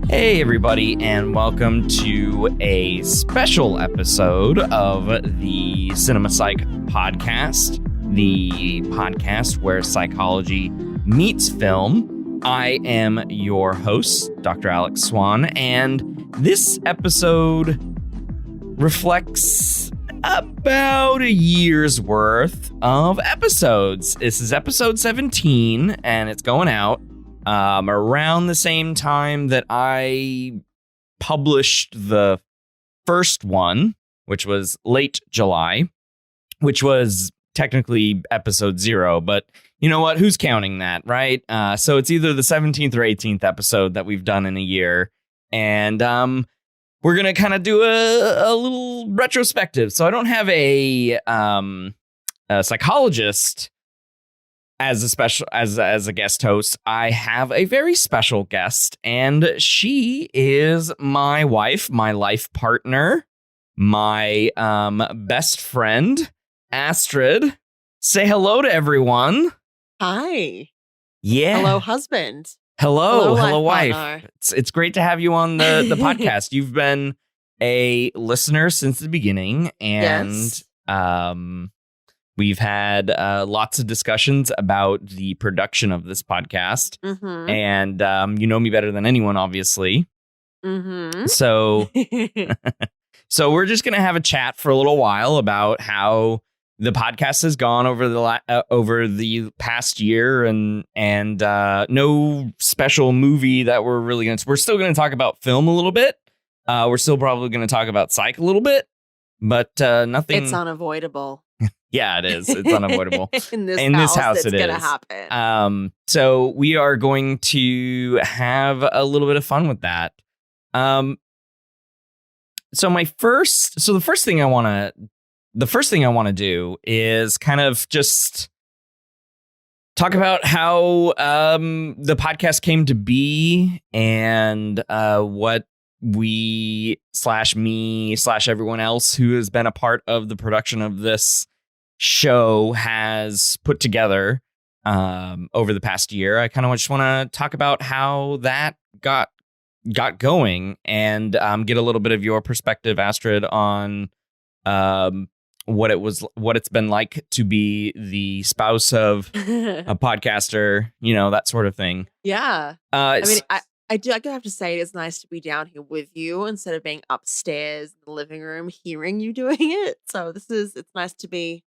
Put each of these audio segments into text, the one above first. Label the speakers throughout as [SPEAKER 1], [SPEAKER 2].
[SPEAKER 1] Hey, everybody, and welcome to a special episode of the CinemaPsych podcast, the podcast where psychology meets film. I am your host, Dr. Alex Swan, and this episode reflects about a year's worth of episodes. This is episode 17, and it's going out around the same time that I published the first one, which was late July, which was technically episode 0, but you know what? Who's counting that, right? So it's either the 17th or 18th episode that we've done in a year, and we're going to kind of do a little retrospective. So I don't have a psychologist as a guest host. I have a very special guest, and she is my wife, my life partner, my best friend, Astrid. Say hello to everyone.
[SPEAKER 2] Hi.
[SPEAKER 1] Yeah.
[SPEAKER 2] Hello, husband.
[SPEAKER 1] Hello, wife.
[SPEAKER 2] Partner.
[SPEAKER 1] It's great to have you on the podcast. You've been a listener since the beginning, and
[SPEAKER 2] Yes.
[SPEAKER 1] We've had lots of discussions about the production of this podcast,
[SPEAKER 2] Mm-hmm.
[SPEAKER 1] and you know me better than anyone, obviously.
[SPEAKER 2] Mm-hmm.
[SPEAKER 1] So we're just gonna have a chat for a little while about how the podcast has gone over the past year, and no special movie that we're really gonna. We're still gonna talk about film a little bit. We're still probably gonna talk about psych a little bit, but nothing.
[SPEAKER 2] It's unavoidable.
[SPEAKER 1] Yeah, it is. It's unavoidable.
[SPEAKER 2] In this
[SPEAKER 1] house,
[SPEAKER 2] it's
[SPEAKER 1] it
[SPEAKER 2] gonna
[SPEAKER 1] is.
[SPEAKER 2] happen.
[SPEAKER 1] So we are going to have a little bit of fun with that. So the first thing I want to do is kind of just talk about how the podcast came to be, and what we / me / everyone else who has been a part of the production of this show has put together over the past year. I kind of just want to talk about how that got going, and get a little bit of your perspective, Astrid, on what it's been like to be the spouse of a podcaster, that sort of thing.
[SPEAKER 2] Yeah. I mean, I do have to say it's nice to be down here with you instead of being upstairs in the living room hearing you doing it. So it's nice to be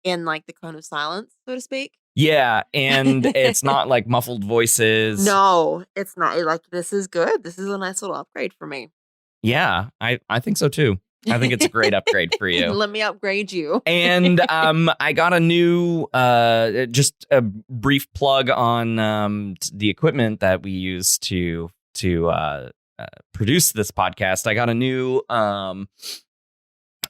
[SPEAKER 2] in like the cone of silence, so to speak.
[SPEAKER 1] Yeah, and it's not like muffled voices.
[SPEAKER 2] No, it's not. Like, this is good. This is a nice little upgrade for me.
[SPEAKER 1] Yeah, I think so too. I think it's a great upgrade for you.
[SPEAKER 2] Let me upgrade you.
[SPEAKER 1] And I got a new, just a brief plug on the equipment that we use to produce this podcast. I got a new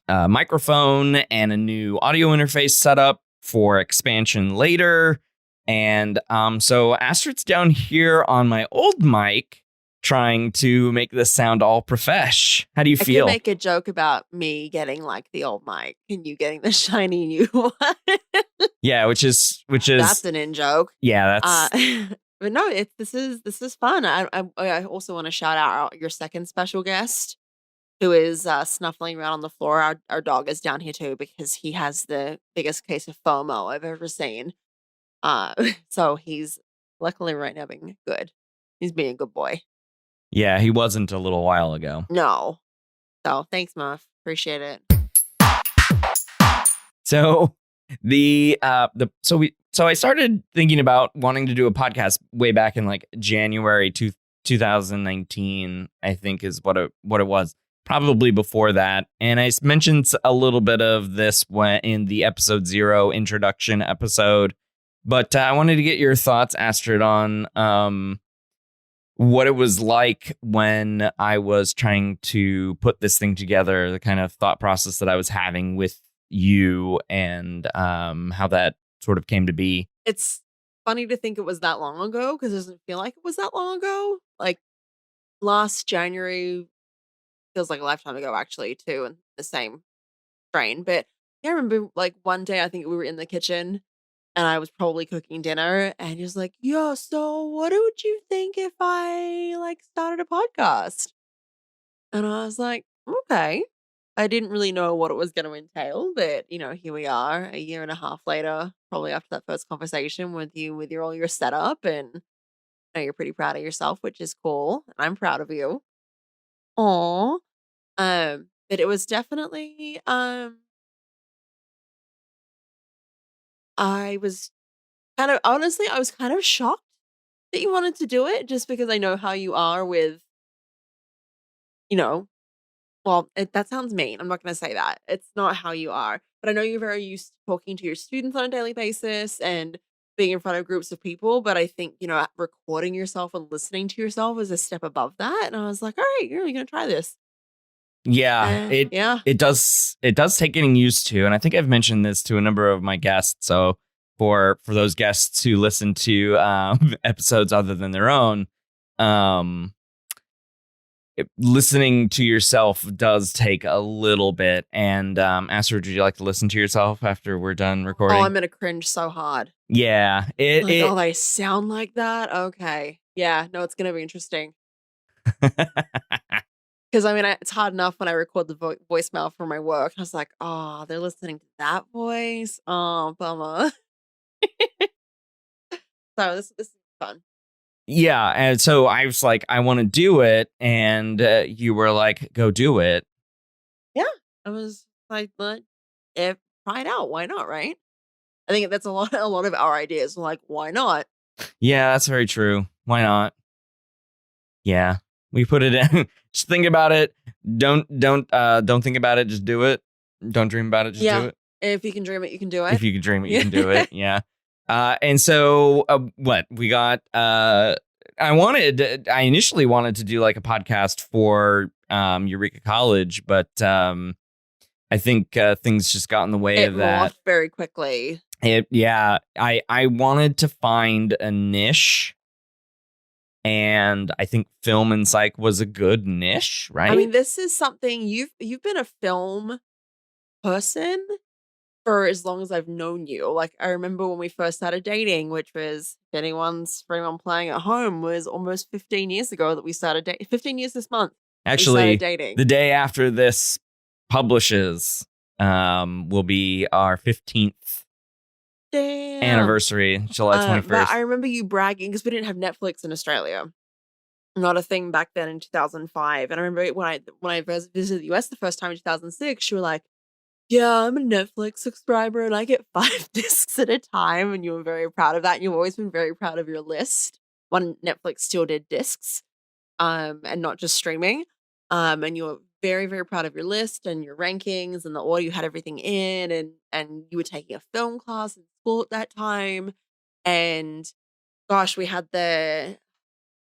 [SPEAKER 1] microphone and a new audio interface set up for expansion later. And so Astrid's down here on my old mic, trying to make this sound all profesh. How do you feel?
[SPEAKER 2] I can make a joke about me getting like the old mic and you getting the shiny new one.
[SPEAKER 1] Yeah, which is
[SPEAKER 2] that's an in joke.
[SPEAKER 1] Yeah, that's.
[SPEAKER 2] But no, this is fun. I also want to shout out your second special guest, who is snuffling around on the floor. Our dog is down here too because he has the biggest case of FOMO I've ever seen. So he's luckily right now being good. He's being a good boy.
[SPEAKER 1] Yeah, he wasn't a little while ago.
[SPEAKER 2] No. So thanks, Muff. Appreciate it.
[SPEAKER 1] So so I started thinking about wanting to do a podcast way back in like January 2019, I think is what it was. Probably before that. And I mentioned a little bit of this in the episode 0 introduction episode. But I wanted to get your thoughts, Astrid, on what it was like when I was trying to put this thing together, the kind of thought process that I was having with you, and how that sort of came to be.
[SPEAKER 2] It's funny to think it was that long ago because it doesn't feel like it was that long ago. Like last January feels like a lifetime ago, actually, too, in the same strain. But yeah, I remember like one day I think we were in the kitchen and I was probably cooking dinner, and he was like, "Yeah, so what would you think if I, like, started a podcast?" And I was like, "Okay." I didn't really know what it was gonna entail, but, here we are a year and a half later, probably after that first conversation with you with your all your setup, and I know you're pretty proud of yourself, which is cool, and I'm proud of you. Aw. But it was definitely, I was I was kind of shocked that you wanted to do it just because I know how you are with, you know, well, that sounds mean. I'm not going to say that. It's not how you are. But I know you're very used to talking to your students on a daily basis and being in front of groups of people. But I think, recording yourself and listening to yourself is a step above that. And I was like, all right, you're really going to try this.
[SPEAKER 1] Yeah, it
[SPEAKER 2] Yeah.
[SPEAKER 1] it does it does take getting used to, and I think I've mentioned this to a number of my guests. So for those guests who listen to episodes other than their own, um, listening to yourself does take a little bit. And Astrid, would you like to listen to yourself after we're done
[SPEAKER 2] Oh,
[SPEAKER 1] recording?
[SPEAKER 2] I'm going to cringe so hard.
[SPEAKER 1] Yeah,
[SPEAKER 2] Like, oh, they sound like that? Okay. Yeah, no, it's gonna be interesting. Because I mean, it's hard enough when I record the voicemail for my work. I was like, "Oh, they're listening to that voice? Oh, bummer." So this is fun.
[SPEAKER 1] Yeah, and so I was like, I want to do it, and you were like, go do it.
[SPEAKER 2] Yeah. I was like, "But if try it out, why not, right?" I think that's a lot of our ideas, like, "Why not?"
[SPEAKER 1] Yeah, that's very true. Why not? Yeah, we put it in. Just think about it. Don't think about it. Just do it. Don't dream about it. Just do
[SPEAKER 2] Yeah.
[SPEAKER 1] it.
[SPEAKER 2] If you can dream it, you can do it.
[SPEAKER 1] If you can dream it, you
[SPEAKER 2] Yeah.
[SPEAKER 1] can do it. Yeah. And so what we got? I initially wanted to do like a podcast for Eureka College, but I think things just got in the way
[SPEAKER 2] It
[SPEAKER 1] of that.
[SPEAKER 2] morphed very quickly.
[SPEAKER 1] I wanted to find a niche, and I think film and psych was a good niche, right?
[SPEAKER 2] I mean, this is something you've been a film person for as long as I've known you. Like, I remember when we first started dating, which was, for anyone playing at home, was almost 15 years ago that we started dating. 15 years this month. We started
[SPEAKER 1] Actually,
[SPEAKER 2] dating.
[SPEAKER 1] the day after this publishes will be our 15th
[SPEAKER 2] Damn.
[SPEAKER 1] anniversary, July 21st.
[SPEAKER 2] But I remember you bragging because we didn't have Netflix in Australia. Not a thing back then in 2005. And I remember when I visited the US the first time in 2006, you were like, "Yeah, I'm a Netflix subscriber and I get 5 discs at a time," and you were very proud of that, and you've always been very proud of your list when Netflix still did discs, and not just streaming, and you were very, very proud of your list and your rankings and the order you had everything in, and you were taking a film class in school at that time, and gosh, we had the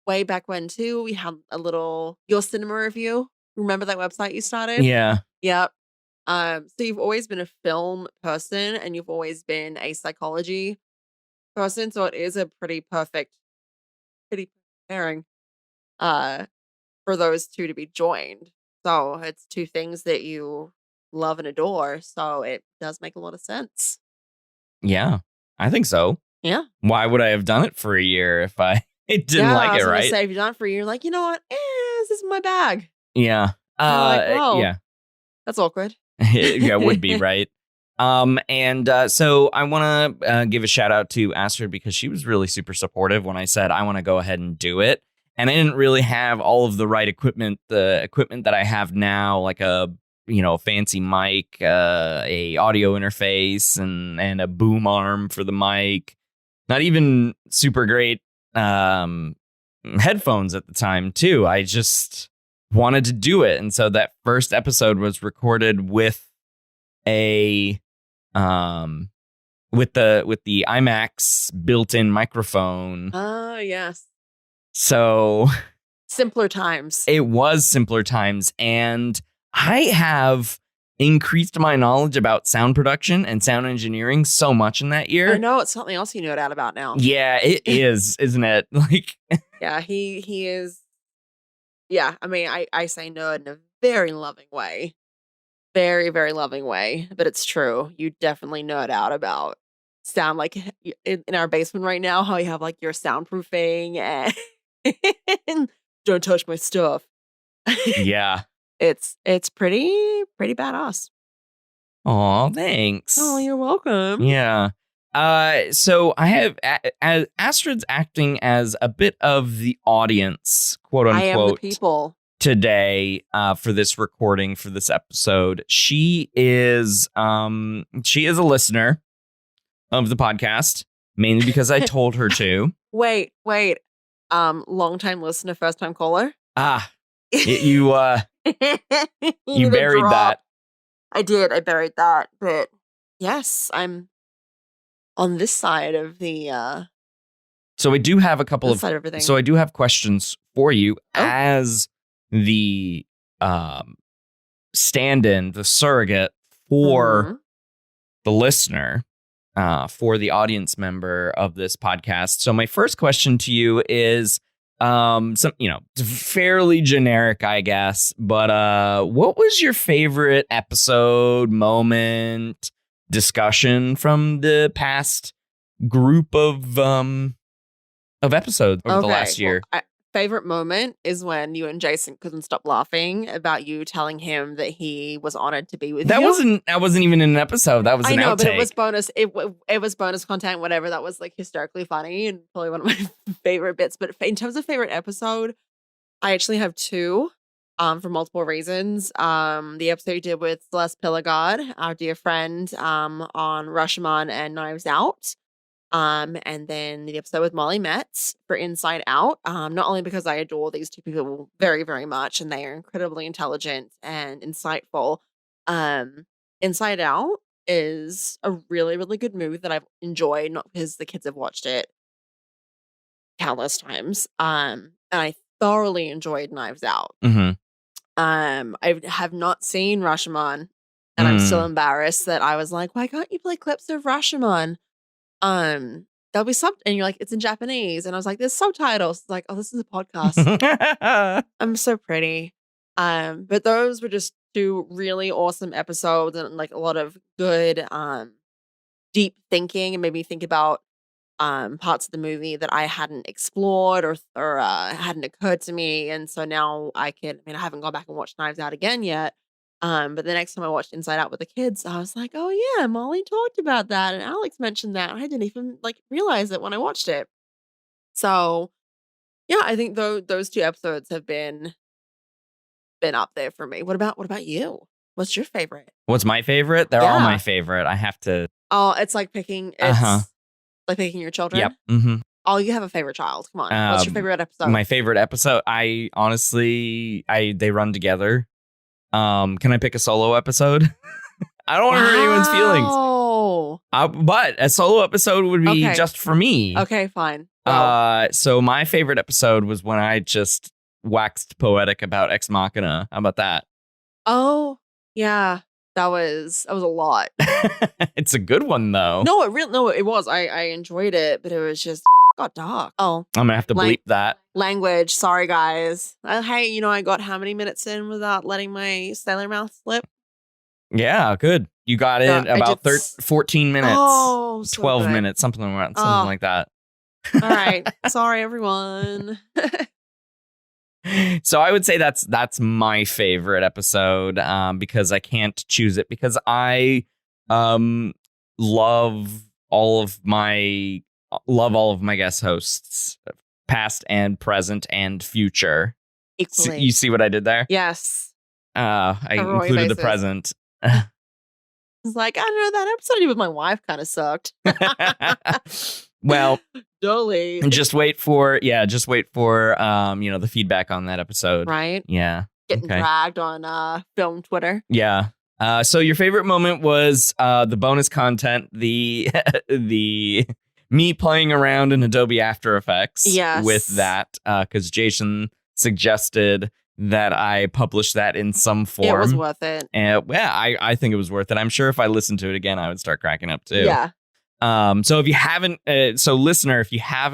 [SPEAKER 2] way back when too, we had a little Your Cinema Review. Remember that website you started?
[SPEAKER 1] Yeah.
[SPEAKER 2] Yep. So you've always been a film person and you've always been a psychology person. So it is a pretty pairing uh for those two to be joined. So it's two things that you love and adore. So it does make a lot of sense.
[SPEAKER 1] Yeah, I think so.
[SPEAKER 2] Yeah.
[SPEAKER 1] Why would I have done it for a year if I didn't
[SPEAKER 2] Yeah.
[SPEAKER 1] like
[SPEAKER 2] I
[SPEAKER 1] it,
[SPEAKER 2] was gonna
[SPEAKER 1] right?
[SPEAKER 2] say if you're done for a year, you're like, you know what? This is my bag.
[SPEAKER 1] Yeah.
[SPEAKER 2] And I'm like, whoa,
[SPEAKER 1] Yeah.
[SPEAKER 2] that's awkward.
[SPEAKER 1] Yeah, it would be, right? And so I want to give a shout out to Astrid because she was really super supportive when I said I want to go ahead and do it. And I didn't really have all of the right equipment, the equipment that I have now, like a fancy mic, a audio interface, and a boom arm for the mic. Not even super great headphones at the time, too. I just wanted to do it, and so that first episode was recorded with a with the IMAX built-in microphone.
[SPEAKER 2] Oh, yes.
[SPEAKER 1] So
[SPEAKER 2] Simpler times.
[SPEAKER 1] it was simpler times, and I have increased my knowledge about sound production and sound engineering so much in that year.
[SPEAKER 2] I know it's something else you nerd out about now.
[SPEAKER 1] Yeah, it is, isn't it? Like,
[SPEAKER 2] Yeah, he is. Yeah, I mean, I say nerd in a very loving way. Very, very loving way, but it's true. You definitely nerd out about sound like in our basement right now, how you have like your soundproofing and don't touch my stuff.
[SPEAKER 1] Yeah.
[SPEAKER 2] It's pretty badass.
[SPEAKER 1] Aw, thanks.
[SPEAKER 2] Oh, you're welcome.
[SPEAKER 1] Yeah. So I have as Astrid's acting as a bit of the audience, quote unquote.
[SPEAKER 2] I am the people.
[SPEAKER 1] Today, for this recording for this episode. She is a listener of the podcast, mainly because I told her to.
[SPEAKER 2] Wait. Long time listener, first time caller.
[SPEAKER 1] You buried that.
[SPEAKER 2] I did. I buried that, but yes, I'm on this side of the.
[SPEAKER 1] So I do have a couple of.
[SPEAKER 2] Side of everything.
[SPEAKER 1] So I do have questions for you as the stand-in, the surrogate for the listener, for the audience member of this podcast. So my first question to you is some, fairly generic, I guess, but what was your favorite episode, moment, discussion from the past group of episodes over the last year?
[SPEAKER 2] Well, favorite moment is when you and Jason couldn't stop laughing about you telling him that he was honored to be with you.
[SPEAKER 1] That wasn't even in an episode. That was an outtake.
[SPEAKER 2] But it was bonus. It was bonus content, whatever. That was like hysterically funny and probably one of my favorite bits. But in terms of favorite episode, I actually have two, for multiple reasons. The episode you did with Celeste Pilligod, our dear friend, on Rashomon and Knives Out. And then the episode with Molly Metz for Inside Out. Not only because I adore these two people very, very much, and they are incredibly intelligent and insightful. Inside Out is a really, really good movie that I've enjoyed, not because the kids have watched it countless times. And I thoroughly enjoyed Knives Out. I have not seen Rashomon, and I'm still embarrassed that I was like, why can't you play clips of Rashomon? There'll be and you're like, it's in Japanese. And I was like, there's subtitles. It's like, oh, this is a podcast. I'm so pretty. But those were just two really awesome episodes and like a lot of good, deep thinking, and made me think about, parts of the movie that I hadn't explored or hadn't occurred to me. And so now I haven't gone back and watched Knives Out again yet. But the next time I watched Inside Out with the kids, I was like, oh yeah, Molly talked about that and Alex mentioned that. I didn't even realize it when I watched it. So yeah, I think those two episodes have been up there for me. What about you? What's your favorite?
[SPEAKER 1] What's my favorite? They're all my favorite. I have to.
[SPEAKER 2] Oh, it's like picking like picking your children.
[SPEAKER 1] Yep. Mm-hmm.
[SPEAKER 2] Oh, you have a favorite child. Come on. What's your favorite episode?
[SPEAKER 1] My favorite episode, they run together. Can I pick a solo episode? I don't want to hurt anyone's feelings. But a solo episode would be just for me.
[SPEAKER 2] Okay, fine.
[SPEAKER 1] So my favorite episode was when I just waxed poetic about Ex Machina. How about that?
[SPEAKER 2] Oh, yeah. That was a lot.
[SPEAKER 1] It's a good one though.
[SPEAKER 2] No, it was. I enjoyed it, but it was just got dark. Oh,
[SPEAKER 1] I'm gonna have to bleep that.
[SPEAKER 2] Language. Sorry, guys. Hey, I got how many minutes in without letting my sailor mouth slip?
[SPEAKER 1] Yeah, good. You got in about 14 minutes.
[SPEAKER 2] Oh, so
[SPEAKER 1] 12
[SPEAKER 2] good.
[SPEAKER 1] minutes, something like that.
[SPEAKER 2] All right. Sorry, everyone.
[SPEAKER 1] So I would say that's my favorite episode, because I can't choose it because I love all of my guest hosts, past and present and future.
[SPEAKER 2] Equally.
[SPEAKER 1] You see what I did there?
[SPEAKER 2] Yes.
[SPEAKER 1] I included the present.
[SPEAKER 2] It's like, I don't know, that episode you with my wife kind of sucked.
[SPEAKER 1] Well,
[SPEAKER 2] Dolly.
[SPEAKER 1] just wait for the feedback on that episode.
[SPEAKER 2] Right?
[SPEAKER 1] Yeah.
[SPEAKER 2] Getting dragged on film Twitter.
[SPEAKER 1] Yeah. So your favorite moment was the bonus content, the me playing around in Adobe After Effects.
[SPEAKER 2] Yes.
[SPEAKER 1] With that, because Jason suggested that I publish that in some form.
[SPEAKER 2] It was worth it.
[SPEAKER 1] And I think it was worth it. I'm sure if I listened to it again, I would start cracking up too.
[SPEAKER 2] Yeah.
[SPEAKER 1] So if you haven't, listener, if you have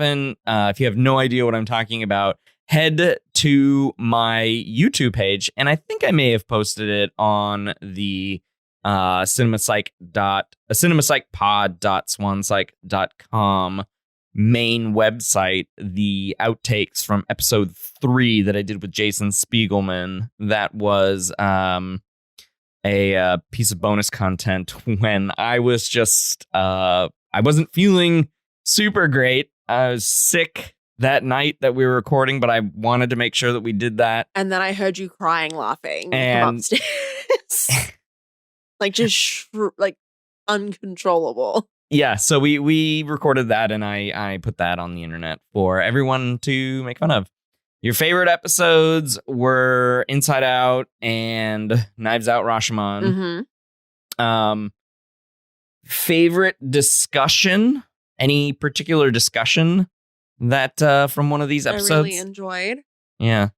[SPEAKER 1] no idea what I'm talking about, head to my YouTube page, and I think I may have posted it on the cinemapsych.swanspsych.com main website, the outtakes from episode 3 that I did with Jason Spiegelman. That was a piece of bonus content when I was just I wasn't feeling super great. I was sick that night that we were recording, but I wanted to make sure that we did that.
[SPEAKER 2] And then I heard you crying, laughing
[SPEAKER 1] And
[SPEAKER 2] from upstairs. Like just like uncontrollable.
[SPEAKER 1] Yeah, so we recorded that, and I put that on the internet for everyone to make fun of. Your favorite episodes were Inside Out and Knives Out Rashomon.
[SPEAKER 2] Mm-hmm.
[SPEAKER 1] Favorite discussion? Any particular discussion that from one of these episodes?
[SPEAKER 2] I really enjoyed.
[SPEAKER 1] Yeah.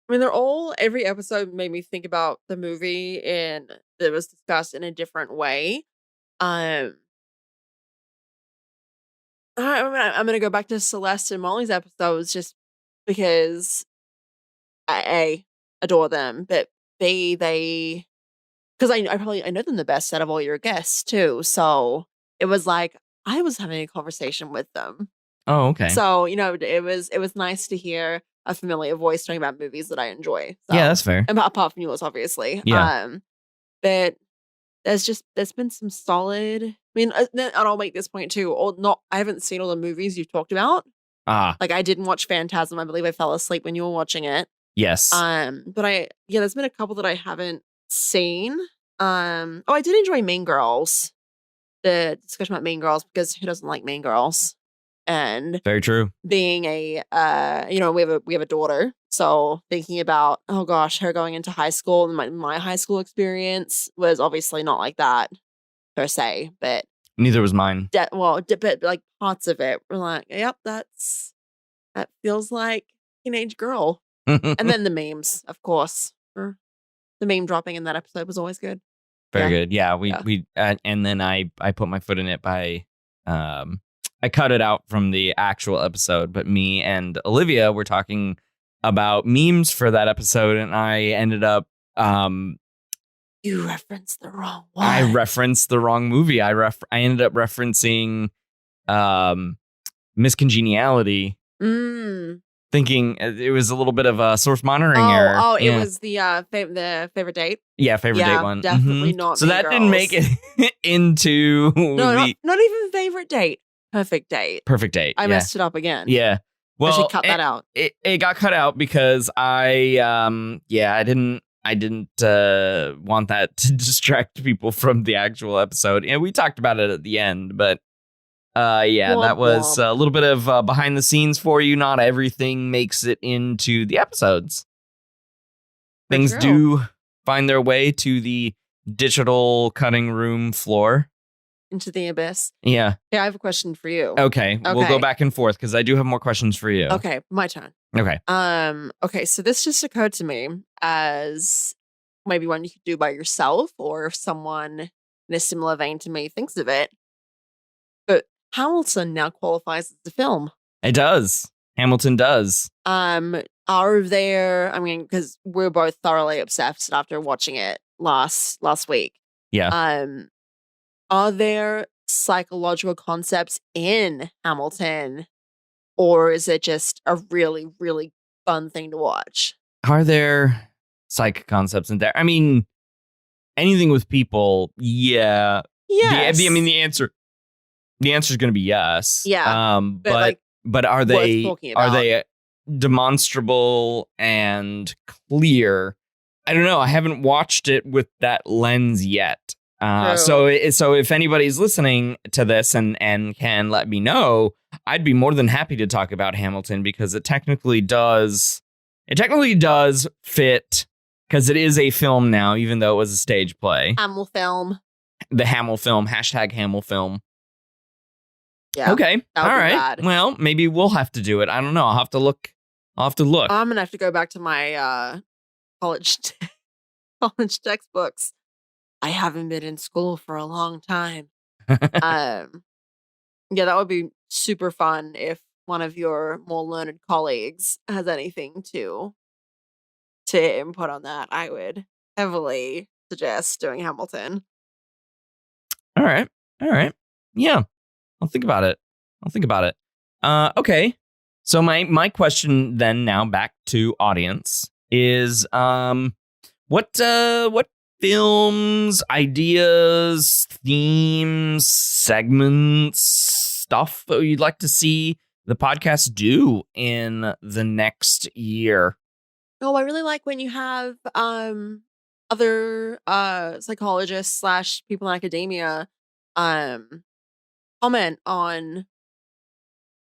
[SPEAKER 2] I mean, every episode made me think about the movie and it was discussed in a different way. I'm going to go back to Celeste and Molly's episodes just because I adore them, but they because I know them the best out of all your guests too. So it was like I was having a conversation with them.
[SPEAKER 1] Oh, okay.
[SPEAKER 2] So, it was nice to hear a familiar voice talking about movies that I enjoy. So,
[SPEAKER 1] yeah, that's fair.
[SPEAKER 2] Apart from yours, obviously.
[SPEAKER 1] Yeah.
[SPEAKER 2] But there's been some solid. I mean, and I'll make this point too. I haven't seen all the movies you've talked about. Like I didn't watch Phantasm. I believe I fell asleep when you were watching it.
[SPEAKER 1] Yes.
[SPEAKER 2] But there's been a couple that I haven't seen. I did enjoy Mean Girls. The discussion about Mean Girls, because who doesn't like Mean Girls? And
[SPEAKER 1] very true.
[SPEAKER 2] Being we have a daughter, so thinking about her going into high school, and my high school experience was obviously not like that per se, but
[SPEAKER 1] neither was mine.
[SPEAKER 2] But like parts of it were like, yep, that feels like teenage girl. And then the memes, of course, the meme dropping in that episode was always good.
[SPEAKER 1] Very good. Yeah, we and then I put my foot in it by I cut it out from the actual episode, but me and Olivia were talking about memes for that episode, and I ended up
[SPEAKER 2] you referenced the wrong one.
[SPEAKER 1] I referenced the wrong movie. I ended up referencing Miscongeniality. Thinking it was a little bit of a source monitoring error.
[SPEAKER 2] Oh, it was the favorite date.
[SPEAKER 1] Yeah, favorite date one.
[SPEAKER 2] Definitely not.
[SPEAKER 1] So that didn't make it into
[SPEAKER 2] not even favorite date. Perfect date.
[SPEAKER 1] Perfect date.
[SPEAKER 2] I messed it up again.
[SPEAKER 1] Yeah. Well,
[SPEAKER 2] I should cut that out.
[SPEAKER 1] It got cut out because I didn't want that to distract people from the actual episode. And we talked about it at the end, but that was a little bit of behind the scenes for you. Not everything makes it into the episodes. Things do find their way to the digital cutting room floor.
[SPEAKER 2] Into the abyss.
[SPEAKER 1] Yeah.
[SPEAKER 2] Hey, I have a question for you.
[SPEAKER 1] Okay. We'll go back and forth because I do have more questions for you.
[SPEAKER 2] Okay, my turn.
[SPEAKER 1] Okay.
[SPEAKER 2] Okay, so this just occurred to me as maybe one you could do by yourself, or if someone in a similar vein to me thinks of it. But Hamilton now qualifies as a film.
[SPEAKER 1] It does. Hamilton does.
[SPEAKER 2] Are there, I mean, because we're both thoroughly obsessed after watching it last week.
[SPEAKER 1] Yeah.
[SPEAKER 2] Are there psychological concepts in Hamilton, or is it just a really, really fun thing to watch?
[SPEAKER 1] Are there psych concepts in there? I mean, anything with people, yeah.
[SPEAKER 2] Yes.
[SPEAKER 1] The answer is going to be yes.
[SPEAKER 2] Yeah.
[SPEAKER 1] But are they demonstrable and clear? I don't know. I haven't watched it with that lens yet. So if anybody's listening to this and can let me know, I'd be more than happy to talk about Hamilton, because it technically does fit, because it is a film now, even though it was a stage play.
[SPEAKER 2] Hamil film.
[SPEAKER 1] The Hamil film, #HamilFilm.
[SPEAKER 2] Yeah.
[SPEAKER 1] Okay. All right.
[SPEAKER 2] Bad.
[SPEAKER 1] Well, maybe we'll have to do it. I don't know. I'll have to look. I'm
[SPEAKER 2] gonna have to go back to my college textbooks. I haven't been in school for a long time. Yeah, that would be super fun if one of your more learned colleagues has anything to input on that. I would heavily suggest doing Hamilton.
[SPEAKER 1] All right. Yeah, I'll think about it. Okay. So my question then, now back to audience, is what films, ideas, themes, segments, stuff that you'd like to see the podcast do in the next year?
[SPEAKER 2] Oh, I really like when you have other psychologists / people in academia um comment on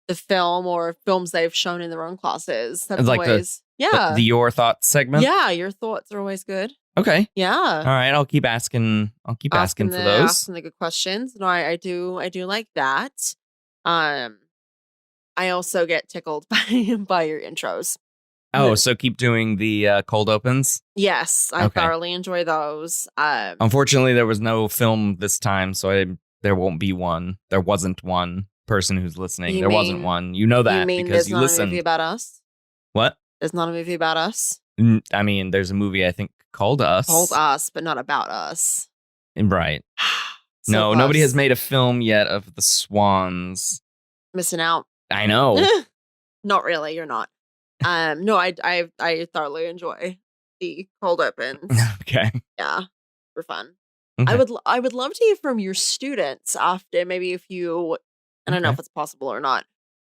[SPEAKER 2] the film or films they've shown in their own classes. That's
[SPEAKER 1] Like
[SPEAKER 2] always
[SPEAKER 1] the Your Thoughts segment?
[SPEAKER 2] yeah, your thoughts are always good.
[SPEAKER 1] Okay.
[SPEAKER 2] Yeah.
[SPEAKER 1] All right, I'll keep asking for those.
[SPEAKER 2] Asking the good questions. No, I do like that. Um I also get tickled by your intros.
[SPEAKER 1] Oh, so keep doing the cold opens?
[SPEAKER 2] Yes, I
[SPEAKER 1] Okay.
[SPEAKER 2] thoroughly enjoy those.
[SPEAKER 1] Unfortunately, there was no film this time, so there won't be one. There wasn't one person who's listening. There wasn't one. You know that
[SPEAKER 2] mean
[SPEAKER 1] because
[SPEAKER 2] there's
[SPEAKER 1] you
[SPEAKER 2] not a
[SPEAKER 1] listened.
[SPEAKER 2] movie about us?
[SPEAKER 1] What?
[SPEAKER 2] There's not a movie about us?
[SPEAKER 1] I mean, there's a movie, I think, called Us.
[SPEAKER 2] Called Us, but not about us.
[SPEAKER 1] Right.
[SPEAKER 2] So
[SPEAKER 1] no,
[SPEAKER 2] us.
[SPEAKER 1] nobody has made a film yet of the Swans.
[SPEAKER 2] Missing out.
[SPEAKER 1] I know.
[SPEAKER 2] Not really, you're not. No, I thoroughly enjoy the cold opens.
[SPEAKER 1] Okay.
[SPEAKER 2] Yeah, for fun.
[SPEAKER 1] Okay.
[SPEAKER 2] I would love to hear from your students after, maybe if you, I don't know if it's possible or not,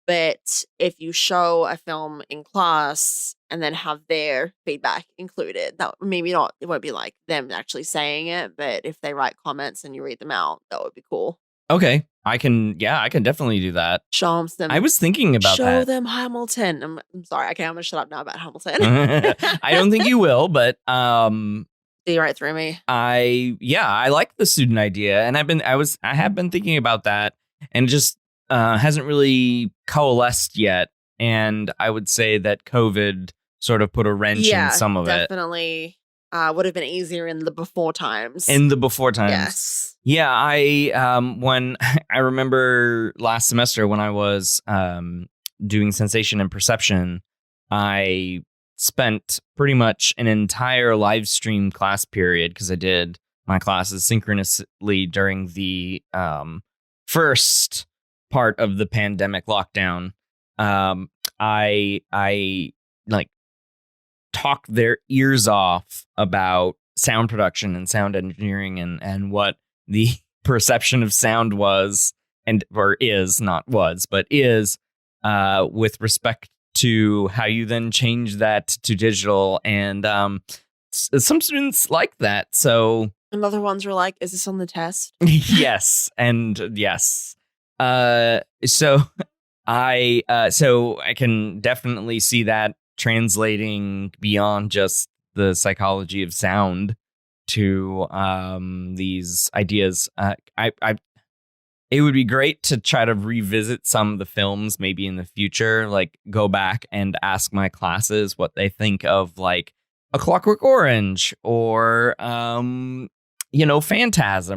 [SPEAKER 2] but if you show a film in class and then have their feedback included, that maybe not, it won't be like them actually saying it, but if they write comments and you read them out, that would be cool.
[SPEAKER 1] Okay. I can definitely do that.
[SPEAKER 2] Show them some.
[SPEAKER 1] I was thinking about
[SPEAKER 2] show
[SPEAKER 1] that.
[SPEAKER 2] Show them Hamilton. I'm sorry. Okay, I'm gonna shut up now about Hamilton.
[SPEAKER 1] I don't think you will, but
[SPEAKER 2] see right through me.
[SPEAKER 1] I like the student idea, and I have been thinking about that, and it just hasn't really coalesced yet. And I would say that COVID sort of put a wrench in some of it.
[SPEAKER 2] Definitely would have been easier in the before times.
[SPEAKER 1] Yes. Yeah, when I remember last semester when I was doing sensation and perception, I spent pretty much an entire live stream class period, because I did my classes synchronously during the first part of the pandemic lockdown. I like talked their ears off about sound production and sound engineering and what the perception of sound was, or is, not was, but is, with respect to how you then change that to digital. And some students like that. So,
[SPEAKER 2] and other ones were like, is this on the test?
[SPEAKER 1] Yes. And yes. So I can definitely see that translating beyond just the psychology of sound to these ideas. It would be great to try to revisit some of the films maybe in the future, like go back and ask my classes what they think of like A Clockwork Orange or Phantasm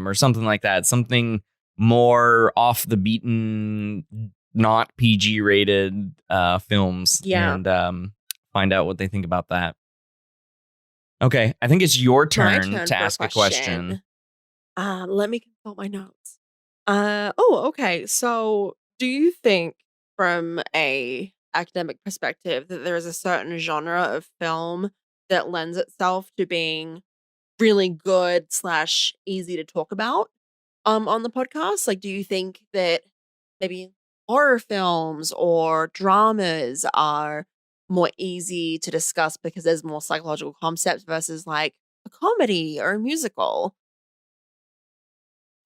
[SPEAKER 1] or something like that. Something more off the beaten, not PG rated films.
[SPEAKER 2] Yeah.
[SPEAKER 1] And find out what they think about that. Okay, I think it's your turn to ask a question.
[SPEAKER 2] Let me consult my notes. Okay. So, do you think, from a academic perspective, that there is a certain genre of film that lends itself to being really good / easy to talk about on the podcast? Like, do you think that maybe horror films or dramas are more easy to discuss because there's more psychological concepts versus like a comedy or a musical?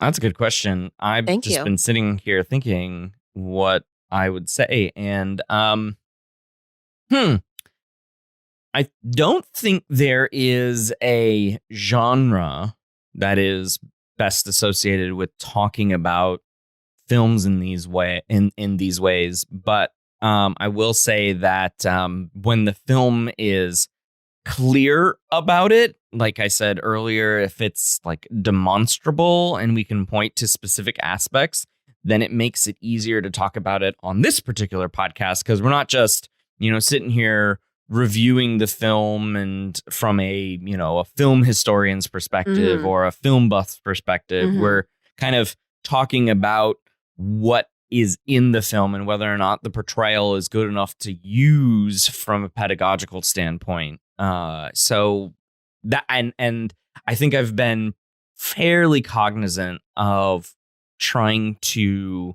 [SPEAKER 1] That's a good question. I've been sitting here thinking what I would say, and I don't think there is a genre that is best associated with talking about films in these ways, but I will say that when the film is clear about it, like I said earlier, if it's like demonstrable and we can point to specific aspects, then it makes it easier to talk about it on this particular podcast, because we're not just sitting here reviewing the film and from a film historian's perspective
[SPEAKER 2] Mhm.
[SPEAKER 1] or a film buff's perspective.
[SPEAKER 2] Mhm.
[SPEAKER 1] We're kind of talking about what is in the film and whether or not the portrayal is good enough to use from a pedagogical standpoint. So that and I think I've been fairly cognizant of trying to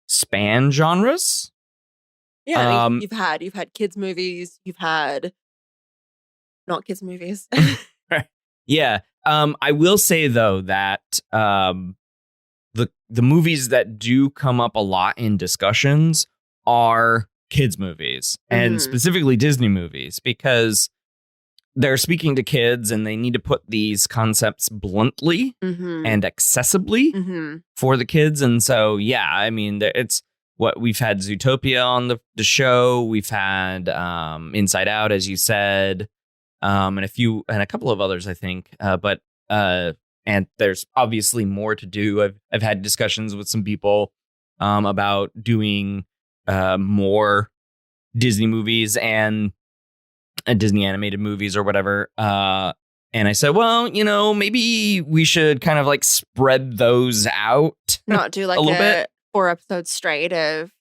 [SPEAKER 1] span genres.
[SPEAKER 2] Yeah, you've had kids movies, you've had not kids movies.
[SPEAKER 1] Yeah. I will say though that the movies that do come up a lot in discussions are kids movies and
[SPEAKER 2] Mhm.
[SPEAKER 1] specifically Disney movies because they're speaking to kids and they need to put these concepts bluntly
[SPEAKER 2] Mhm.
[SPEAKER 1] and accessibly
[SPEAKER 2] Mhm.
[SPEAKER 1] for the kids. And so, yeah, I mean, it's what we've had Zootopia on the show. We've had Inside Out, as you said, and a couple of others, I think. And there's obviously more to do. I've had discussions with some people about doing more Disney movies and Disney animated movies or whatever. And I said, well, maybe we should kind of like spread those out
[SPEAKER 2] Not do
[SPEAKER 1] a
[SPEAKER 2] like
[SPEAKER 1] little bit.
[SPEAKER 2] 4 episodes straight of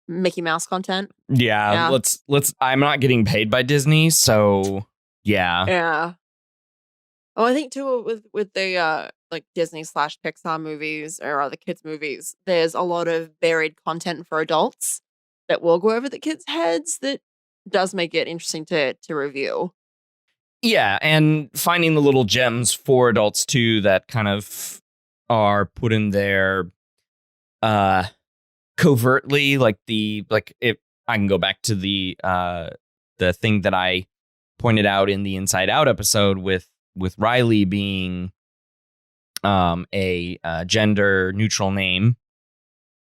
[SPEAKER 2] Mickey Mouse content.
[SPEAKER 1] Yeah,
[SPEAKER 2] Yeah.
[SPEAKER 1] let's. I'm not getting paid by Disney, so yeah.
[SPEAKER 2] Yeah. Oh, I think too with the like Disney/Pixar movies or other kids movies, there's a lot of buried content for adults that will go over the kids' heads that does make it interesting to review.
[SPEAKER 1] Yeah, and finding the little gems for adults too that kind of are put in there covertly, like if I can go back to the thing that I pointed out in the Inside Out episode with Riley being a gender neutral name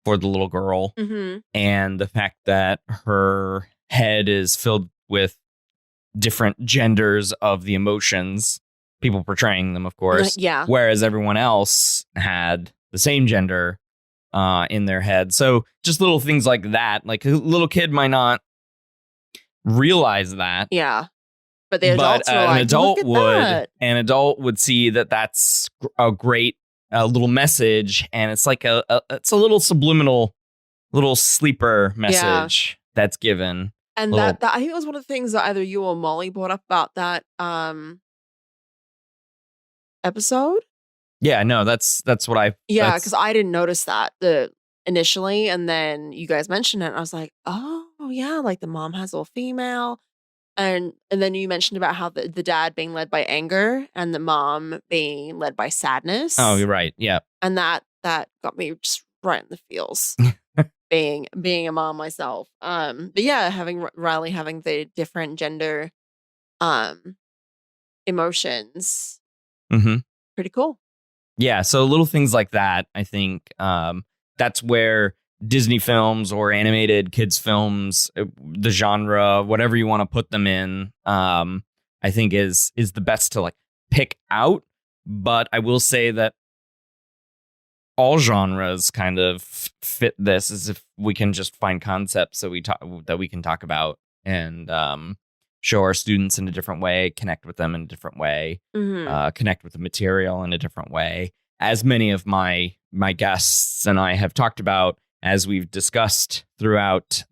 [SPEAKER 1] for the little girl,
[SPEAKER 2] Mhm.
[SPEAKER 1] and the fact that her head is filled with different genders of the emotions, people portraying them, of course,
[SPEAKER 2] Yeah.
[SPEAKER 1] whereas everyone else had the same gender in their head. So just little things like that. Like a little kid might not realize that,
[SPEAKER 2] Yeah. But the
[SPEAKER 1] but
[SPEAKER 2] adults were like, "Look at that."
[SPEAKER 1] an adult would see that that's a great little message, and it's like it's a little subliminal, little sleeper message that's given.
[SPEAKER 2] And
[SPEAKER 1] Little,
[SPEAKER 2] that I think that was one of the things that either you or Molly brought up about that episode.
[SPEAKER 1] yeah, no, that's what
[SPEAKER 2] Yeah,
[SPEAKER 1] that's
[SPEAKER 2] because I didn't notice that initially, and then you guys mentioned it, and I was like, "Oh, yeah, like the mom has all female." And then you mentioned about how the dad being led by anger and the mom being led by sadness.
[SPEAKER 1] oh, you're right. Yeah.
[SPEAKER 2] And that got me just right in the feels, being a mom myself. But yeah, having Riley having the different gender um emotions,
[SPEAKER 1] Mm-hmm.
[SPEAKER 2] pretty cool.
[SPEAKER 1] Yeah, so little things like that, I think that's where Disney films or animated kids films, the genre, whatever you want to put them in, I think is the best to like pick out. But I will say that all genres kind of fit this, as if we can just find concepts that we can talk about and show our students in a different way, connect with them in a different way,
[SPEAKER 2] Mhm.
[SPEAKER 1] connect with the material in a different way. As many of my guests and I have talked about, as we've discussed throughout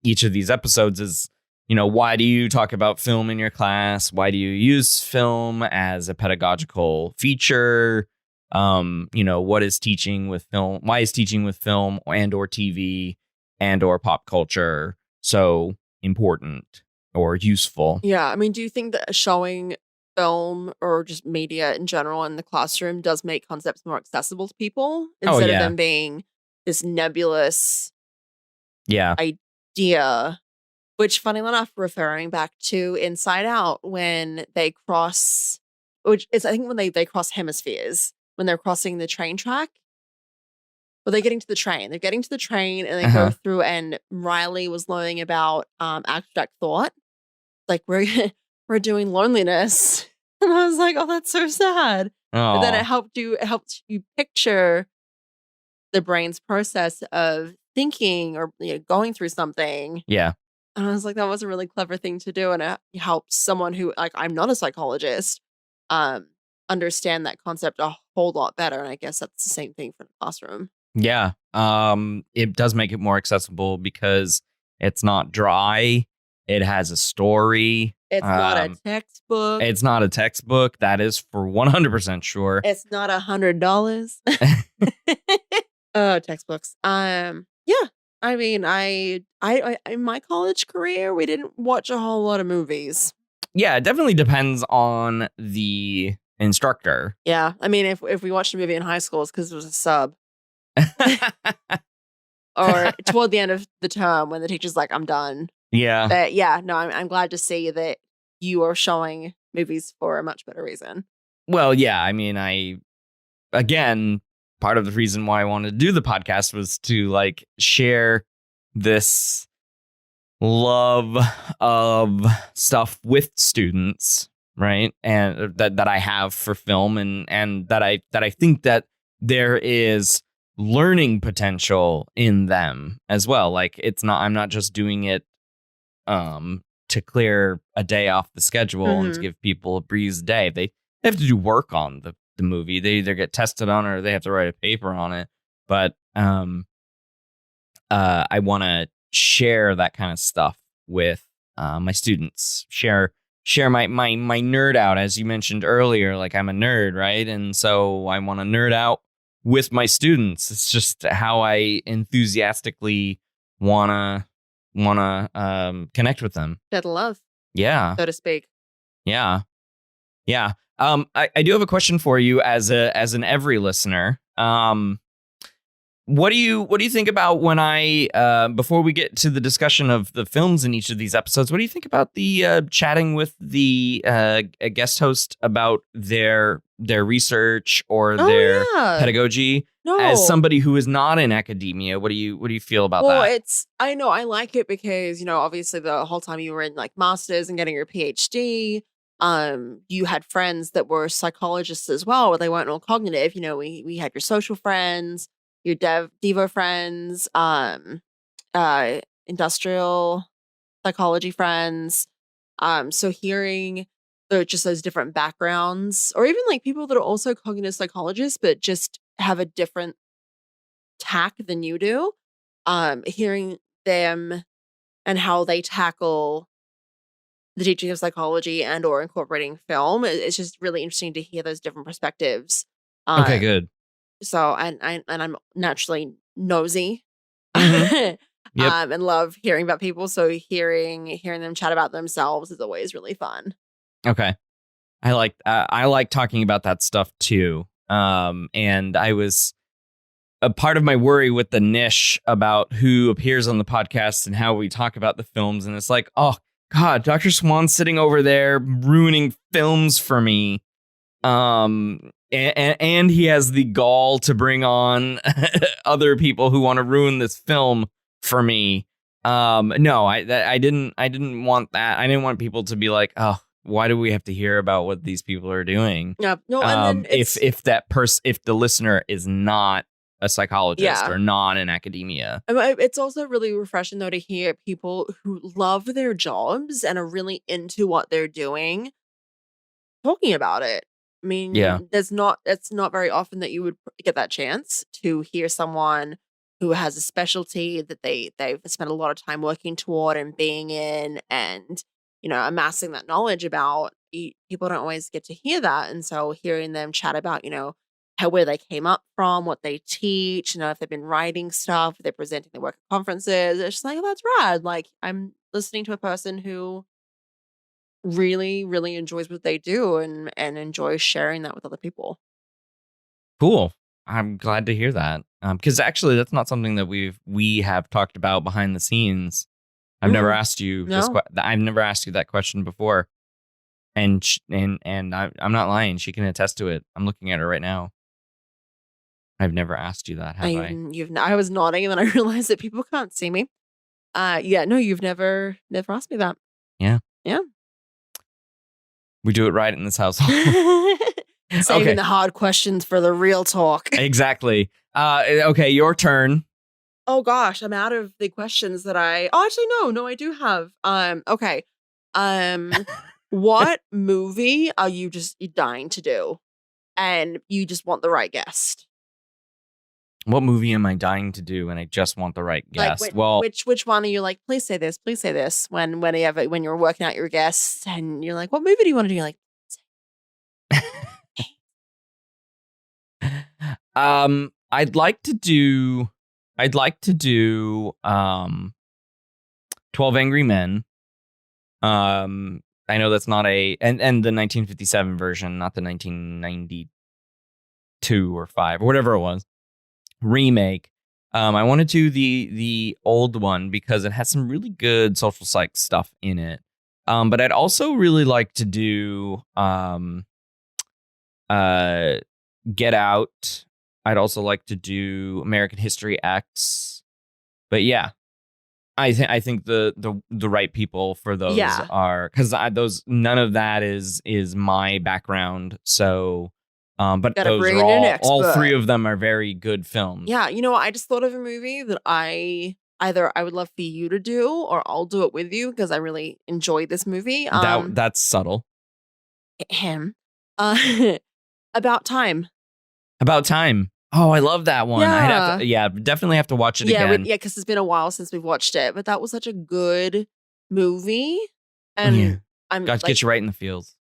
[SPEAKER 1] each of these episodes, is why do you talk about film in your class? Why do you use film as a pedagogical feature? What is teaching with film? Why is teaching with film and or TV and or pop culture so important or useful?
[SPEAKER 2] Yeah, I mean, do you think that showing film or just media in general in the classroom does make concepts more accessible to people
[SPEAKER 1] Oh
[SPEAKER 2] instead of
[SPEAKER 1] yeah.
[SPEAKER 2] them being this nebulous
[SPEAKER 1] Yeah.
[SPEAKER 2] idea? Which, funny enough, referring back to Inside Out, when they cross, which is I think when they cross hemispheres, when they're crossing the train track. Well, they're getting to the train. They're getting to the train and they go
[SPEAKER 1] Uh-huh.
[SPEAKER 2] through, and Riley was learning about abstract thought. Like we're doing loneliness. And I was like, oh, that's so sad. But then
[SPEAKER 1] Oh,
[SPEAKER 2] it helped you picture the brain's process of thinking or going through something.
[SPEAKER 1] yeah.
[SPEAKER 2] And I was like, that was a really clever thing to do. And it helps someone who, like, I'm not a psychologist, um, understand that concept a whole lot better. And I guess that's the same thing for the classroom.
[SPEAKER 1] Yeah. It does make it more accessible because it's not dry. It has a story.
[SPEAKER 2] It's not a textbook.
[SPEAKER 1] It's not a textbook. That is for 100% sure.
[SPEAKER 2] It's not $100. Oh, textbooks. Yeah. I mean, I in my college career, we didn't watch a whole lot of movies.
[SPEAKER 1] Yeah, it definitely depends on the instructor.
[SPEAKER 2] Yeah. I mean, if we watched a movie in high school, it's because it was a sub. Or toward the end of the term when the teacher's like, I'm done.
[SPEAKER 1] Yeah.
[SPEAKER 2] But yeah, no, I'm glad to see that you are showing movies for a much better reason.
[SPEAKER 1] Well, yeah, I mean, again, part of the reason why I wanted to do the podcast was to like share this love of stuff with students, right? And that I have for film and that I think that there is learning potential in them as well. Like I'm not just doing it to clear a day off the schedule and to give people a breeze day. They have to do work on the movie. They either get tested on or they have to write a paper on it. But I want to share that kind of stuff with my students. Share my nerd out, as you mentioned earlier. Like, I'm a nerd, right? And so I want to nerd out with my students. It's just how I enthusiastically wanna connect with them.
[SPEAKER 2] That love,
[SPEAKER 1] Yeah,
[SPEAKER 2] so to speak.
[SPEAKER 1] yeah. I do have a question for you as an every listener. What do you think about when I before we get to the discussion of the films in each of these episodes? What do you think about the chatting with the a guest host about their research or their pedagogy?
[SPEAKER 2] No.
[SPEAKER 1] As somebody who is not in academia, what do you feel about that?
[SPEAKER 2] Well, I know I like it because, you know, obviously the whole time you were in like masters and getting your Ph.D., you had friends that were psychologists as well, but they weren't all cognitive. You know, we had your social friends, your Devo friends, industrial psychology friends. So hearing just those different backgrounds, or even like people that are also cognitive psychologists, but just have a different tack than you do, hearing them and how they tackle the teaching of psychology and or incorporating film, it's just really interesting to hear those different perspectives.
[SPEAKER 1] Okay, good.
[SPEAKER 2] So, and I'm naturally nosy,
[SPEAKER 1] Yep.
[SPEAKER 2] and love hearing about people. So hearing them chat about themselves is always really fun.
[SPEAKER 1] Okay, I like talking about that stuff too. And I was a part of my worry with the niche about who appears on the podcast and how we talk about the films, and it's like, oh God, Dr. Swan's sitting over there ruining films for me. And he has the gall to bring on other people who want to ruin this film for me. No, I didn't want that. I didn't want people to be like, oh, why do we have to hear about what these people are doing?
[SPEAKER 2] Yeah, no. And then
[SPEAKER 1] if the listener is not a psychologist or not in academia.
[SPEAKER 2] It's also really refreshing though to hear people who love their jobs and are really into what they're doing talking about it. I mean, it's not very often that you would get that chance to hear someone who has a specialty that they've spent a lot of time working toward and being in, and, you know, amassing that knowledge about. People don't always get to hear that, and so hearing them chat about, you know, where they came up from, what they teach, you know, if they've been writing stuff, if they're presenting their work at conferences, it's just like, oh, that's rad. Like, I'm listening to a person who really, really enjoys what they do and enjoys sharing that with other people.
[SPEAKER 1] Cool. I'm glad to hear that. Because actually, that's not something that we have talked about behind the scenes. I've never asked you I've never asked you that question before, and I'm not lying. She can attest to it. I'm looking at her right now. I've never asked you that, have I?
[SPEAKER 2] I was nodding, and then I realized that people can't see me. Yeah, no, you've never asked me that.
[SPEAKER 1] Yeah. We do it right in this household.
[SPEAKER 2] Saving the hard questions for the real talk.
[SPEAKER 1] Exactly. Okay, your turn.
[SPEAKER 2] Oh gosh, I'm out of the questions that oh, actually, no, I do have. Okay. What movie are you just dying to do? And you just want the right guest?
[SPEAKER 1] What movie am I dying to do and I just want the right
[SPEAKER 2] Like,
[SPEAKER 1] guest? Well,
[SPEAKER 2] which one are you like, please say this when you're working out your guests and you're like, what movie do you want to do? You're like,
[SPEAKER 1] I'd like to do 12 Angry Men. I know that's not and the 1957 version, not the 1992 or 5 or whatever it was remake. I want to do the old one because it has some really good social psych stuff in it. But I'd also really like to do Get Out. I'd also like to do American History X. But yeah, I think the right people for those are, because none of that is my background. So, but those are all three of them are very good films.
[SPEAKER 2] Yeah, I just thought of a movie that either I would love for you to do or I'll do it with you because I really enjoyed this movie.
[SPEAKER 1] That's subtle.
[SPEAKER 2] Him, About Time.
[SPEAKER 1] About Time. Oh, I love that one.
[SPEAKER 2] Yeah.
[SPEAKER 1] Definitely have to watch it again.
[SPEAKER 2] Yeah, because it's been a while since we've watched it, but that was such a good movie, and I'm
[SPEAKER 1] got to get you right in the feels.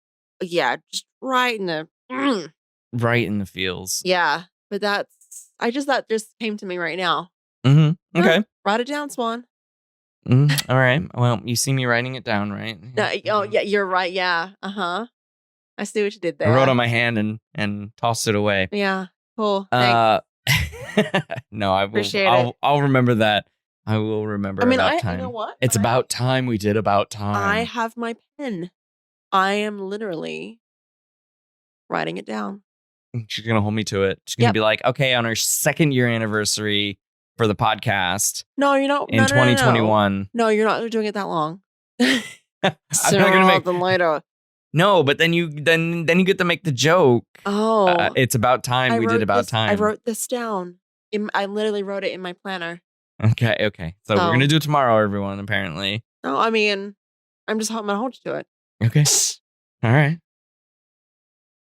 [SPEAKER 2] Yeah, just right in the
[SPEAKER 1] right in the feels.
[SPEAKER 2] Yeah, but that just came to me right now.
[SPEAKER 1] Mm-hmm. Okay,
[SPEAKER 2] write it down, Swan.
[SPEAKER 1] All right. Well, you see me writing it down, right?
[SPEAKER 2] Oh yeah, you're right. Yeah. I see what you did there.
[SPEAKER 1] I wrote on my hand and tossed it away.
[SPEAKER 2] Yeah. Cool. Thanks.
[SPEAKER 1] No, I will.
[SPEAKER 2] Appreciate it.
[SPEAKER 1] I'll remember that. I will remember. About Time.
[SPEAKER 2] You know what?
[SPEAKER 1] It's about time we did About Time.
[SPEAKER 2] I have my pen. I am literally writing it down.
[SPEAKER 1] She's gonna hold me to it. She's gonna be like, okay, on our 2nd year anniversary for the podcast.
[SPEAKER 2] No, you're not.
[SPEAKER 1] In 2021.
[SPEAKER 2] No, you're not doing it that long.
[SPEAKER 1] I'm not gonna make
[SPEAKER 2] them later.
[SPEAKER 1] No, but then you get to make the joke.
[SPEAKER 2] Oh,
[SPEAKER 1] it's about time we did About Time.
[SPEAKER 2] I wrote this down. I literally wrote it in my planner.
[SPEAKER 1] Okay. So we're gonna do it tomorrow, everyone. Apparently.
[SPEAKER 2] No, I mean, I'm gonna hold you to it.
[SPEAKER 1] Okay. All right.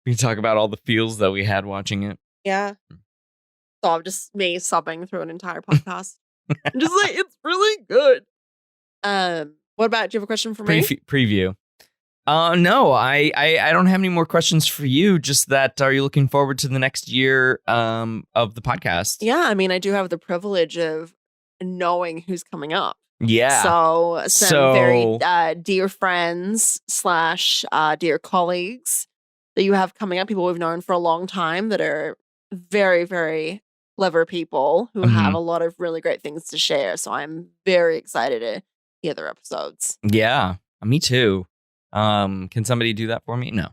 [SPEAKER 1] We can talk about all the feels that we had watching it.
[SPEAKER 2] Yeah. So I'm just me sobbing through an entire podcast. I'm just like, it's really good. What about? Do you have a question for me?
[SPEAKER 1] Preview. No, I don't have any more questions for you. Just that, are you looking forward to the next year of the podcast?
[SPEAKER 2] Yeah, I mean, I do have the privilege of knowing who's coming up.
[SPEAKER 1] Yeah.
[SPEAKER 2] So some very dear friends / dear colleagues that you have coming up, people we've known for a long time that are very, very clever people who have a lot of really great things to share. So I'm very excited to hear their episodes.
[SPEAKER 1] Yeah, me too. Can somebody do that for me? No.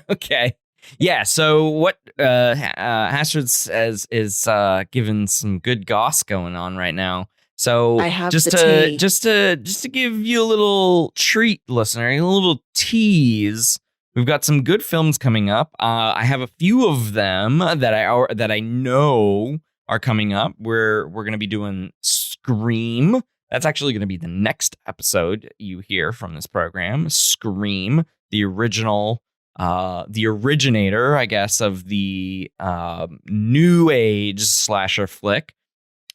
[SPEAKER 1] Okay. Yeah. So what Astrid says is given some good goss going on right now. So
[SPEAKER 2] I have
[SPEAKER 1] just to give you a little treat, listener, a little tease. We've got some good films coming up. I have a few of them that I know are coming up. We're going to be doing Scream. That's actually going to be the next episode you hear from this program. Scream, the original, the originator, I guess, of the new age slasher flick.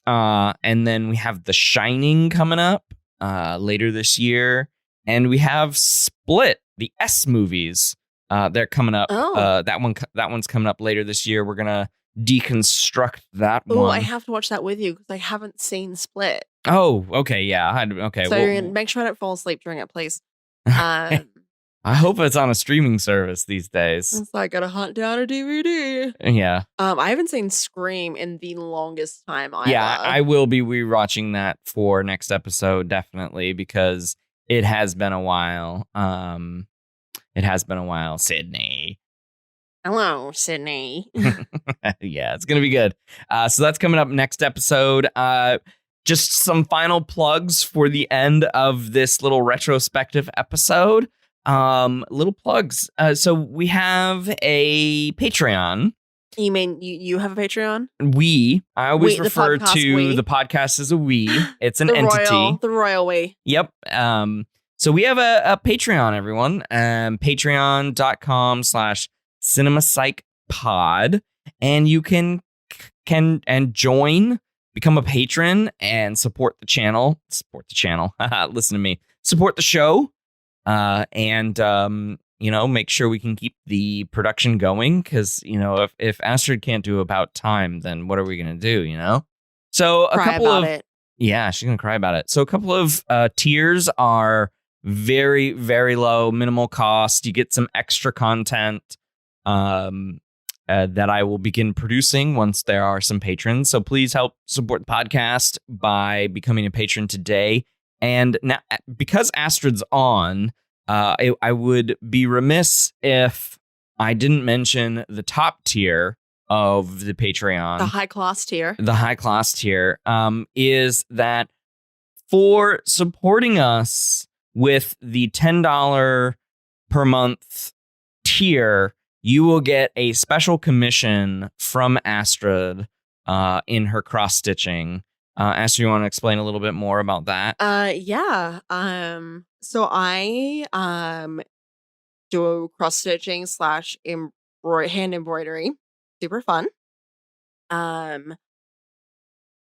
[SPEAKER 1] And then we have The Shining coming up later this year. And we have Split, the S movies. They're coming up.
[SPEAKER 2] Oh.
[SPEAKER 1] That one's coming up later this year. We're going to deconstruct that one.
[SPEAKER 2] Oh, I have to watch that with you because I haven't seen Split.
[SPEAKER 1] Oh, okay, yeah. Okay.
[SPEAKER 2] So you're gonna make sure I don't fall asleep during it, please.
[SPEAKER 1] I hope it's on a streaming service these days.
[SPEAKER 2] It's like gotta hunt down a DVD.
[SPEAKER 1] Yeah.
[SPEAKER 2] I haven't seen Scream in the longest time.
[SPEAKER 1] I will be rewatching that for next episode, definitely, because it has been a while. Sydney.
[SPEAKER 2] Hello, Sydney.
[SPEAKER 1] Yeah, it's gonna be good. So that's coming up next episode. Just some final plugs for the end of this little retrospective episode. Little plugs. So we have a Patreon.
[SPEAKER 2] You mean you have a Patreon?
[SPEAKER 1] I always
[SPEAKER 2] The
[SPEAKER 1] refer
[SPEAKER 2] podcast
[SPEAKER 1] to
[SPEAKER 2] we.
[SPEAKER 1] the podcast as a we. It's an
[SPEAKER 2] The
[SPEAKER 1] entity.
[SPEAKER 2] royal we.
[SPEAKER 1] Yep. So we have a Patreon, everyone. Patreon.com/CinemaPsych and you can join, become a patron, and support the channel. Listen to me. Support the show. And make sure we can keep the production going, because if Astrid can't do About Time, then what are we gonna do? So a
[SPEAKER 2] Cry
[SPEAKER 1] couple
[SPEAKER 2] about
[SPEAKER 1] of
[SPEAKER 2] it.
[SPEAKER 1] yeah, she's gonna cry about it. So a couple of tiers are very, very low, minimal cost. You get some extra content that I will begin producing once there are some patrons. So please help support the podcast by becoming a patron today. And now, because Astrid's on, I would be remiss if I didn't mention the top tier of the Patreon.
[SPEAKER 2] The high class tier.
[SPEAKER 1] The high class tier is that for supporting us with the $10 per month tier, you will get a special commission from Astrid in her cross stitching. Astrid, you want to explain a little bit more about that?
[SPEAKER 2] Yeah. So I do cross stitching / hand embroidery. Super fun.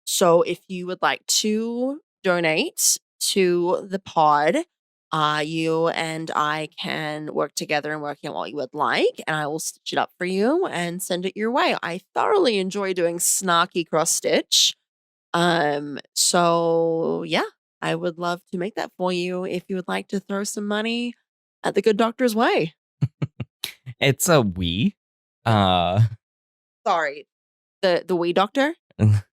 [SPEAKER 2] So if you would like to donate to the pod, you and I can work together and work out what you would like, and I will stitch it up for you and send it your way. I thoroughly enjoy doing snarky cross stitch. So yeah, I would love to make that for you if you would like to throw some money at the good doctor's way.
[SPEAKER 1] It's a we.
[SPEAKER 2] Sorry, the wee doctor.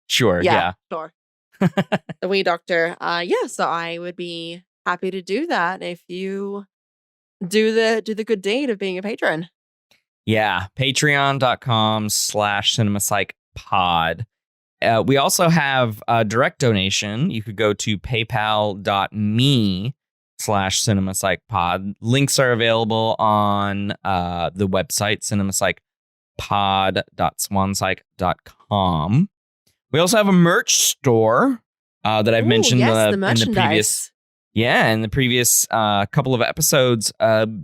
[SPEAKER 1] Sure. Yeah.
[SPEAKER 2] Sure. The wee doctor. Yeah. So I would be happy to do that if you do the good deed of being a patron.
[SPEAKER 1] Yeah. Patreon.com/CinemaPsychPod. We also have a direct donation. You could go to paypal.me/CinemaPsychPod. Links are available on the website, cinemapsychpod.swanpsych.com. We also have a merch store that I've mentioned
[SPEAKER 2] the
[SPEAKER 1] in the previous couple of episodes.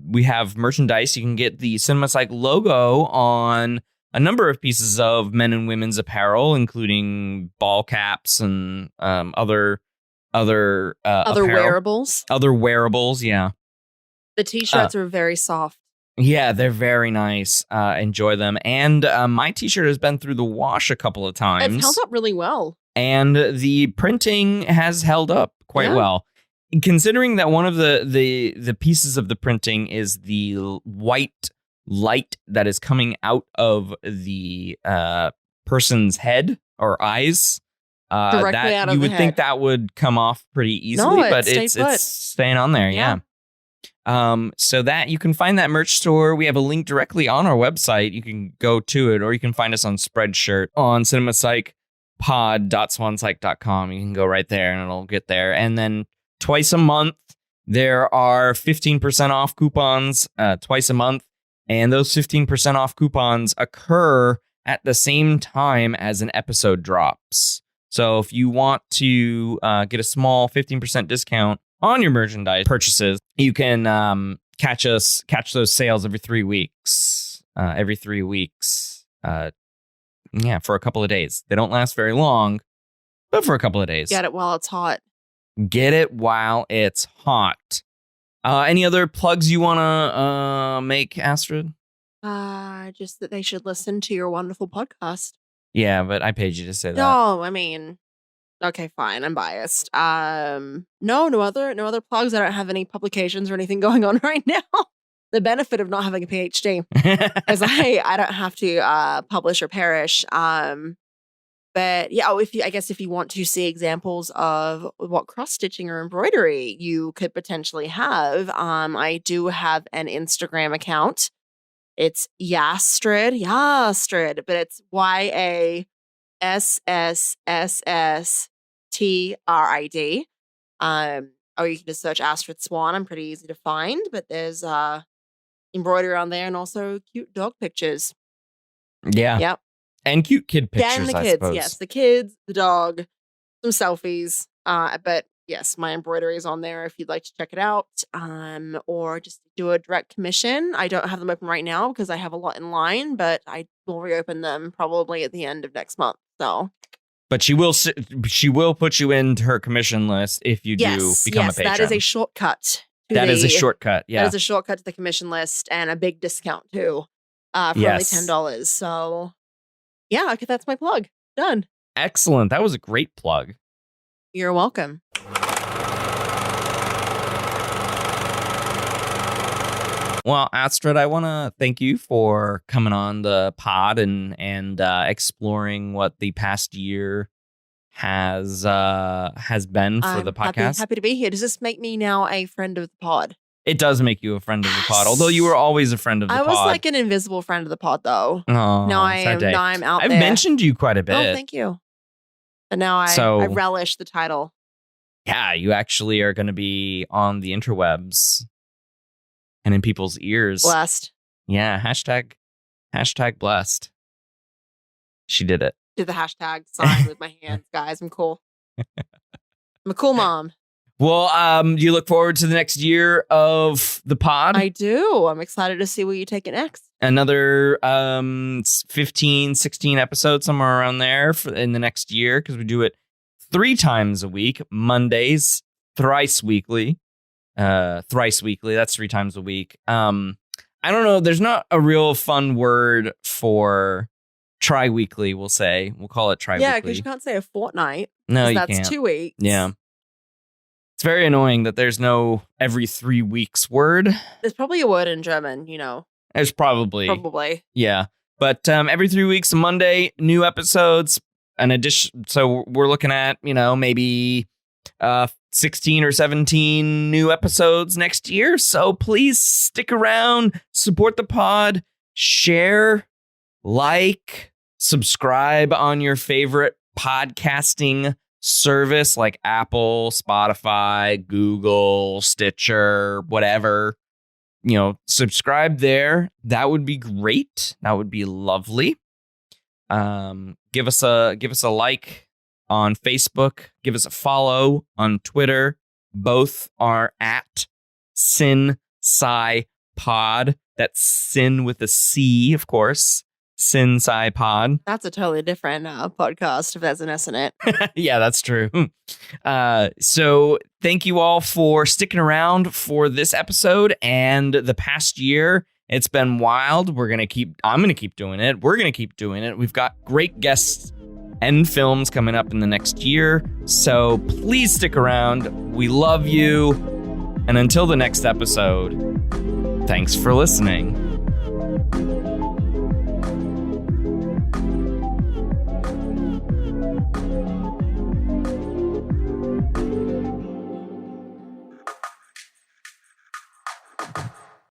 [SPEAKER 1] We have merchandise. You can get the CinemaPsych logo on a number of pieces of men and women's apparel, including ball caps and other
[SPEAKER 2] wearables.
[SPEAKER 1] Other wearables, yeah.
[SPEAKER 2] The t-shirts are very soft.
[SPEAKER 1] Yeah, they're very nice. Enjoy them. And my t-shirt has been through the wash a couple of times.
[SPEAKER 2] It's held up really well.
[SPEAKER 1] And the printing has held up quite well. Considering that one of the pieces of the printing is the white light that is coming out of the person's head or eyes,
[SPEAKER 2] directly out of
[SPEAKER 1] you
[SPEAKER 2] the
[SPEAKER 1] would
[SPEAKER 2] head.
[SPEAKER 1] Think that would come off pretty easily, but it's staying on there. Yeah. So that you can find that merch store. We have a link directly on our website. You can go to it, or you can find us on Spreadshirt on cinemapsychpod.swanpsych.com. You can go right there and it'll get there. And then twice a month, there are 15% off coupons twice a month. And those 15% off coupons occur at the same time as an episode drops. So if you want to get a small 15% discount on your merchandise purchases, you can catch those sales every 3 weeks. For a couple of days. They don't last very long, but for a couple of days.
[SPEAKER 2] Get it while it's hot.
[SPEAKER 1] Get it while it's hot. Any other plugs you want to make, Astrid?
[SPEAKER 2] Just that they should listen to your wonderful podcast.
[SPEAKER 1] Yeah, but I paid you to say that.
[SPEAKER 2] No, I mean, okay, fine. I'm biased. No other plugs. I don't have any publications or anything going on right now. The benefit of not having a Ph.D. is I don't have to publish or perish. But yeah, if you want to see examples of what cross stitching or embroidery you could potentially have, I do have an Instagram account. It's Yastrid, but it's YASSSSTRID. Or you can just search Astrid Swan. I'm pretty easy to find, but there's embroidery on there and also cute dog pictures.
[SPEAKER 1] Yeah.
[SPEAKER 2] Yep.
[SPEAKER 1] And cute kid pictures,
[SPEAKER 2] And the
[SPEAKER 1] I
[SPEAKER 2] kids,
[SPEAKER 1] suppose.
[SPEAKER 2] yes. The kids, the dog, some selfies. But yes, my embroidery is on there if you'd like to check it out. Or just do a direct commission. I don't have them open right now because I have a lot in line, but I will reopen them probably at the end of next month. So,
[SPEAKER 1] but she will put you into her commission list if you do become a patron.
[SPEAKER 2] That is a shortcut.
[SPEAKER 1] That is a shortcut. Yeah,
[SPEAKER 2] that is a shortcut to the commission list and a big discount too, for only $10. So, yeah, okay, that's my plug. Done.
[SPEAKER 1] Excellent. That was a great plug.
[SPEAKER 2] You're welcome.
[SPEAKER 1] Well, Astrid, I want to thank you for coming on the pod and exploring what the past year has been for the podcast.
[SPEAKER 2] Happy to be here. Does this make me now a friend of the pod?
[SPEAKER 1] It does make you a friend of the pod, although you were always a friend of the pod.
[SPEAKER 2] I was like an invisible friend of the pod, though.
[SPEAKER 1] Oh,
[SPEAKER 2] now I'm out there.
[SPEAKER 1] I've mentioned you quite a bit.
[SPEAKER 2] Oh, thank you. And now I relish the title.
[SPEAKER 1] Yeah, you actually are going to be on the interwebs and in people's ears.
[SPEAKER 2] Blessed.
[SPEAKER 1] Yeah, hashtag blessed. She did it.
[SPEAKER 2] Did the hashtag sign with my hands, guys. I'm cool. I'm a cool mom.
[SPEAKER 1] Well, do you look forward to the next year of the pod?
[SPEAKER 2] I do. I'm excited to see where you take it next.
[SPEAKER 1] Another 15, 16 episodes, somewhere around there in the next year, because we do it 3 times a week, Mondays, thrice weekly. That's 3 times a week. I don't know. There's not a real fun word for tri-weekly, we'll say. We'll call it tri-weekly.
[SPEAKER 2] Yeah, because you can't say a fortnight.
[SPEAKER 1] No, you
[SPEAKER 2] that's
[SPEAKER 1] can't.
[SPEAKER 2] 2 weeks.
[SPEAKER 1] Yeah. It's very annoying that there's no every 3 weeks word.
[SPEAKER 2] There's probably a word in German, you know.
[SPEAKER 1] There's probably. Yeah. But every 3 weeks, a Monday, new episodes. An addition. So we're looking at, maybe 16 or 17 new episodes next year. So please stick around, support the pod, share, like, subscribe on your favorite podcasting service like Apple, Spotify, Google, Stitcher, whatever. Subscribe there. That would be great. That would be lovely. Give us a like on Facebook. Give us a follow on Twitter. Both are at CinemaPsych Pod. That's Sin with a C, of course. CinemaPsych Pod.
[SPEAKER 2] That's a totally different podcast if there's an S in it.
[SPEAKER 1] Yeah, that's true. So thank you all for sticking around for this episode and the past year. It's been wild. I'm going to keep doing it. We're going to keep doing it. We've got great guests and films coming up in the next year. So please stick around. We love you. And until the next episode, thanks for listening.